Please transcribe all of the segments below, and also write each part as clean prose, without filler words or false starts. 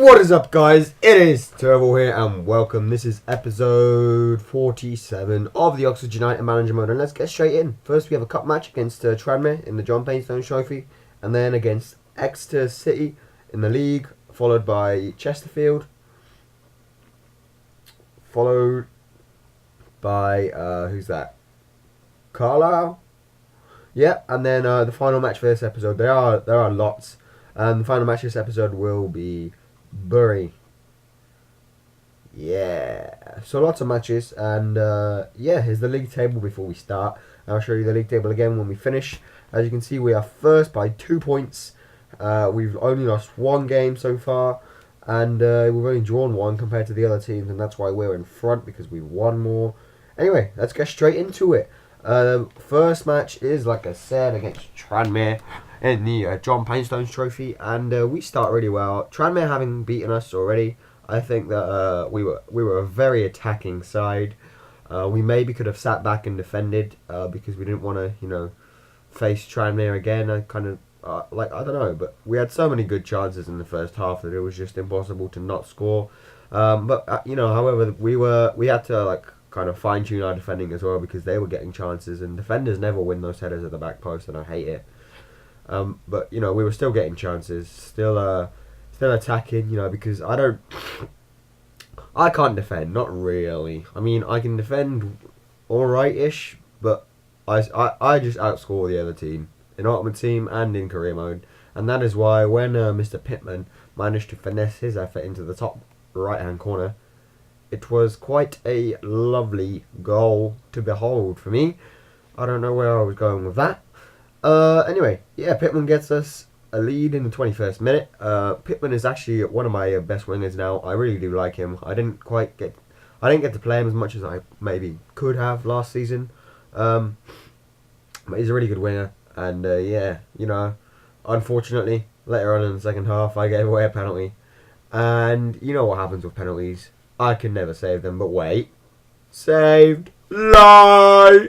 What is up, guys? It is Turbo here, and welcome. This is episode 47 of the Oxford United Manager Mode, and let's get straight in. First, we have a cup match against Tranmere in the John Painstone Trophy, and then against Exeter City in the league, followed by Chesterfield, followed by who's that? Carlisle. Yeah, and then the final match for this episode. There are lots. The final match of this episode will be Bury. Yeah, so lots of matches, and yeah, here's the league table before we start. I'll show you the league table again when we finish. As you can see, we are first by 2 points. We've only lost one game so far, and we've only drawn one compared to the other teams, and that's why we're in front, because we've won more. Anyway, let's get straight into it. First match is, like I said, against Tranmere in the John Painstone Trophy, and we start really well. Tranmere having beaten us already, I think that we were a very attacking side. We maybe could have sat back and defended because we didn't want to, face Tranmere again. I kind of I don't know, but we had so many good chances in the first half that it was just impossible to not score. However, we had to kind of fine tune our defending as well, because they were getting chances, and defenders never win those headers at the back post, and I hate it. But we were still getting chances, still attacking, because I can't defend, not really. I mean, I can defend alright-ish, but I just outscore the other team in Ultimate Team and in career mode, and that is why when Mr. Pittman managed to finesse his effort into the top right-hand corner, it was quite a lovely goal to behold for me. I don't know where I was going with that. Anyway, yeah, Pittman gets us a lead in the 21st minute. Pittman is actually one of my best wingers now. I really do like him. I didn't get to play him as much as I maybe could have last season. But he's a really good winger, and unfortunately, later on in the second half, I gave away a penalty. And you know what happens with penalties. I can never save them, but wait. Saved. Lie!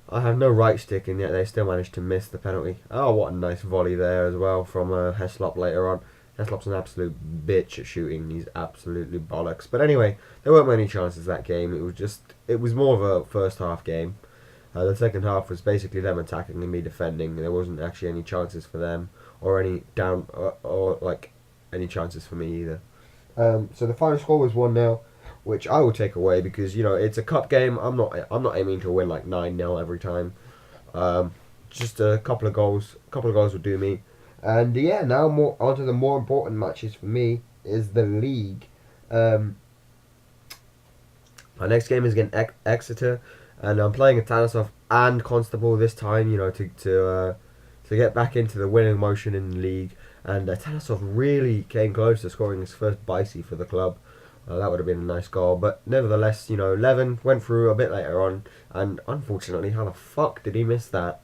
I have no right stick, and yet they still managed to miss the penalty. Oh, what a nice volley there as well from Heslop later on. Heslop's an absolute bitch at shooting. He's absolutely bollocks. But anyway, there weren't many chances that game. It was more of a first half game. The second half was basically them attacking and me defending. There wasn't actually any chances for them, or any any chances for me either. So the final score was 1-0, which I will take away because it's a cup game. I'm not aiming to win like 9-0 every time. Just a couple of goals would do me. And yeah, now onto the more important matches for me is the league. My next game is against Exeter, and I'm playing Atanasov and Constable this time. To get back into the winning motion in the league. And Talasov really came close to scoring his first bicey for the club. That would have been a nice goal. But nevertheless, Levin went through a bit later on. And unfortunately, how the fuck did he miss that?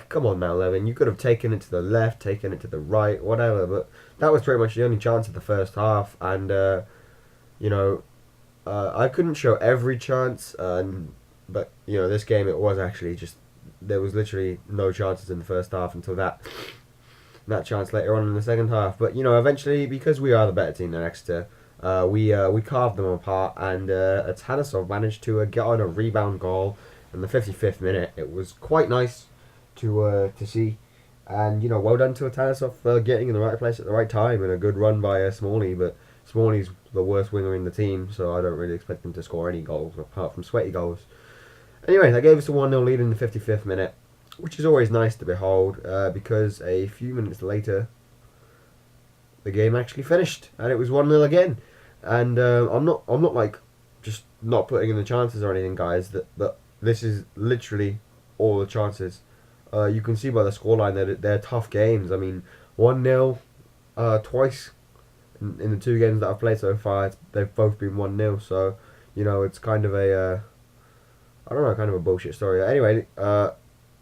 Come on now, Levin. You could have taken it to the left, taken it to the right, whatever. But that was pretty much the only chance of the first half. And, I couldn't show every chance. But, this game, it was actually just... There was literally no chances in the first half until that chance later on in the second half. But eventually, because we are the better team than Exeter, we carved them apart, and Atanasov managed to get on a rebound goal in the 55th minute. It was quite nice to see, and well done to Atanasov for getting in the right place at the right time, and a good run by Smalley. But Smalley's the worst winger in the team, so I don't really expect him to score any goals apart from sweaty goals. Anyway, that gave us a 1-0 lead in the 55th minute, which is always nice to behold, because a few minutes later, the game actually finished, and it was 1-0 again. And I'm not just not putting in the chances or anything, guys. But this is literally all the chances. You can see by the scoreline that they're tough games. I mean, 1-0 twice in the two games that I've played so far. They've both been 1-0. So it's kind of a kind of a bullshit story. Anyway, I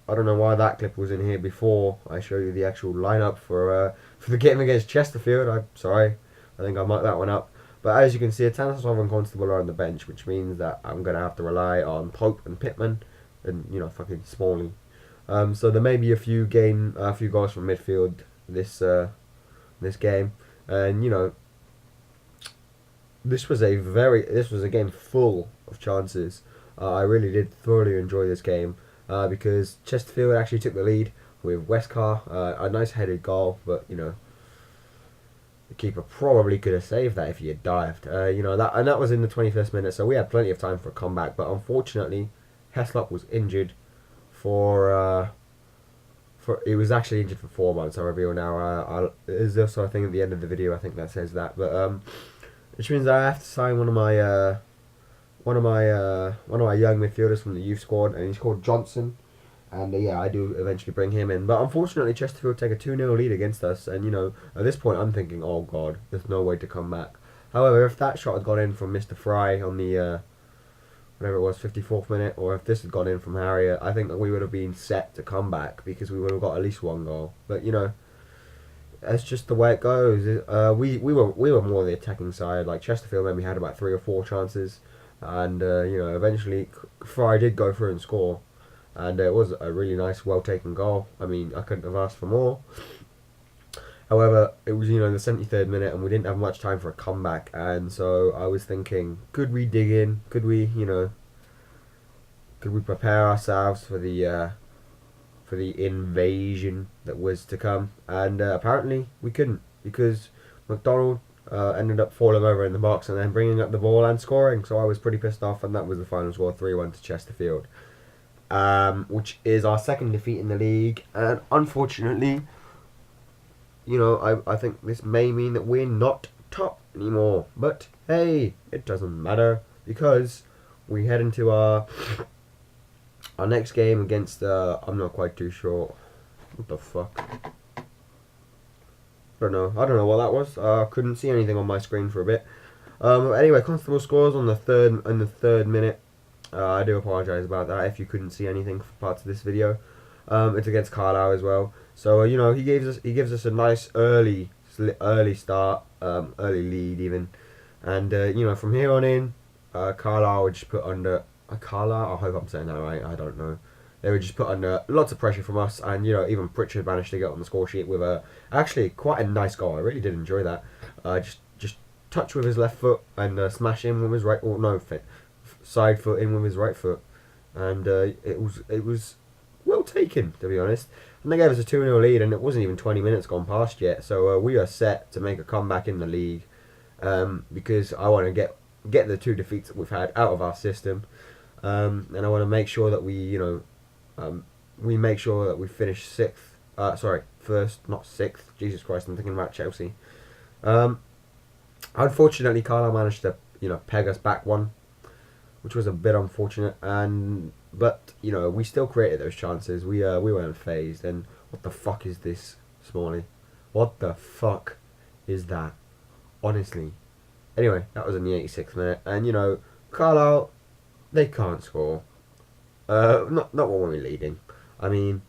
don't know why that clip was in here before I show you the actual lineup for the game against Chesterfield. I'm sorry, I think I mucked that one up. But as you can see, Atanasov and Constable are on the bench, which means that I'm going to have to rely on Pope and Pittman and fucking Smalley. So there may be a few goals from midfield this game, and this was a game full of chances. I really did thoroughly enjoy this game because Chesterfield actually took the lead with Westcar, a nice headed goal, but you know the keeper probably could have saved that if he had dived. That was in the 21st minute, so we had plenty of time for a comeback. But unfortunately, Heslop was injured for he was actually injured for 4 months. I reveal now. There's also a thing at the end of the video. I think that says that, but which means I have to sign one of my young midfielders from the youth squad, and he's called Johnson. And yeah, I do eventually bring him in. But unfortunately, Chesterfield take a 2-0 lead against us. And, at this point, I'm thinking, oh, God, there's no way to come back. However, if that shot had gone in from Mr. Fry on the, whatever it was, 54th minute, or if this had gone in from Harrier, I think that we would have been set to come back because we would have got at least one goal. But, that's just the way it goes. We were more the attacking side. Like, Chesterfield maybe had about 3 or 4 chances. And, eventually, Fry did go through and score. And it was a really nice, well-taken goal. I mean, I couldn't have asked for more. However, it was, the 73rd minute, and we didn't have much time for a comeback. And so I was thinking, could we dig in? Could we, could we prepare ourselves for the invasion that was to come? And apparently we couldn't, because McDonald ended up falling over in the box and then bringing up the ball and scoring. So I was pretty pissed off, and that was the final score, 3-1 to Chesterfield. Which is our second defeat in the league, and unfortunately, I think this may mean that we're not top anymore. But hey, it doesn't matter because we head into our next game against I'm not quite too sure. What the fuck? I don't know what that was. Couldn't see anything on my screen for a bit. Anyway, Constable scores on the third minute. I do apologise about that if you couldn't see anything for parts of this video. It's against Carlisle as well. So he gives us a nice early start, early lead even, and from here on in, Carlisle would just put under Carlisle. I hope I'm saying that right. I don't know. They would just put under lots of pressure from us, and even Pritchard managed to get on the score sheet with actually quite a nice goal. I really did enjoy that. Just touch with his left foot and smash in with his right. Or no, side foot in with his right foot, and it was well taken, to be honest. And they gave us a 2-0 lead, and it wasn't even 20 minutes gone past yet. So we are set to make a comeback in the league, because I want to get the 2 defeats that we've had out of our system, and I want to make sure that we make sure that we finish first, not 6th. Jesus Christ, I'm thinking about Chelsea. Unfortunately, Carlisle managed to peg us back one, which was a bit unfortunate, but we still created those chances. We weren't phased. And what the fuck is this, Smalley? What the fuck is that? Honestly. Anyway, that was in the 86th minute, and Carlisle, they can't score. Not when we're leading. I mean,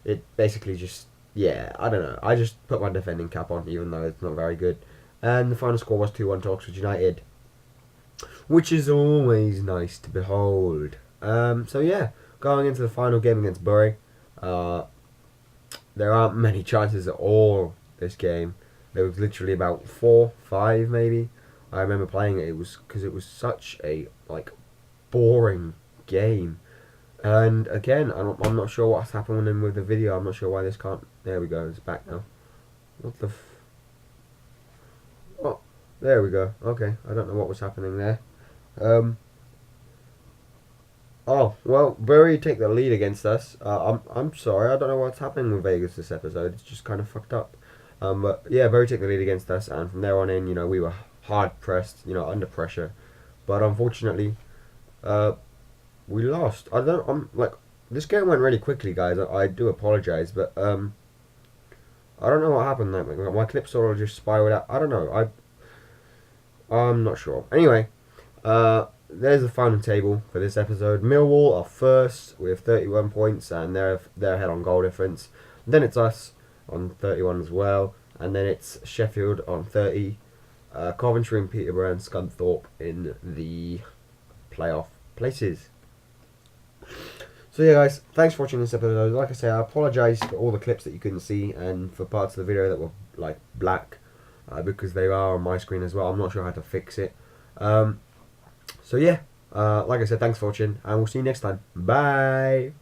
it basically just, yeah, I don't know. I just put my defending cap on, even though it's not very good. And the final score was 2-1 to Oxford United, which is always nice to behold. So yeah, going into the final game against Bury, there aren't many chances at all this game. There was literally about 4, 5 maybe. I remember playing it. It was because it was such a boring game. And again, I'm not sure what's happening with the video. I'm not sure why this can't. There we go. It's back now. What the? Oh, there we go. Okay, I don't know what was happening there. Oh well, Bury take the lead against us. I'm sorry, I don't know what's happening with Vegas this episode. It's just kind of fucked up. But yeah, Bury take the lead against us, and from there on in, we were hard pressed, under pressure. But unfortunately, we lost. This game went really quickly, guys. I do apologize, but I don't know what happened. My clip sort of just spiraled out. I don't know. I'm not sure. Anyway, there's the final table for this episode. Millwall are first with 31 points, and they're ahead on goal difference. Then it's us on 31 as well, and then it's Sheffield on 30, Coventry and Peterborough and Scunthorpe in the playoff places. So yeah, guys, thanks for watching this episode. Like I say, I apologise for all the clips that you couldn't see and for parts of the video that were black. because they are on my screen as well. I'm not sure how to fix it. So yeah, like I said, thanks for watching, and we'll see you next time. Bye.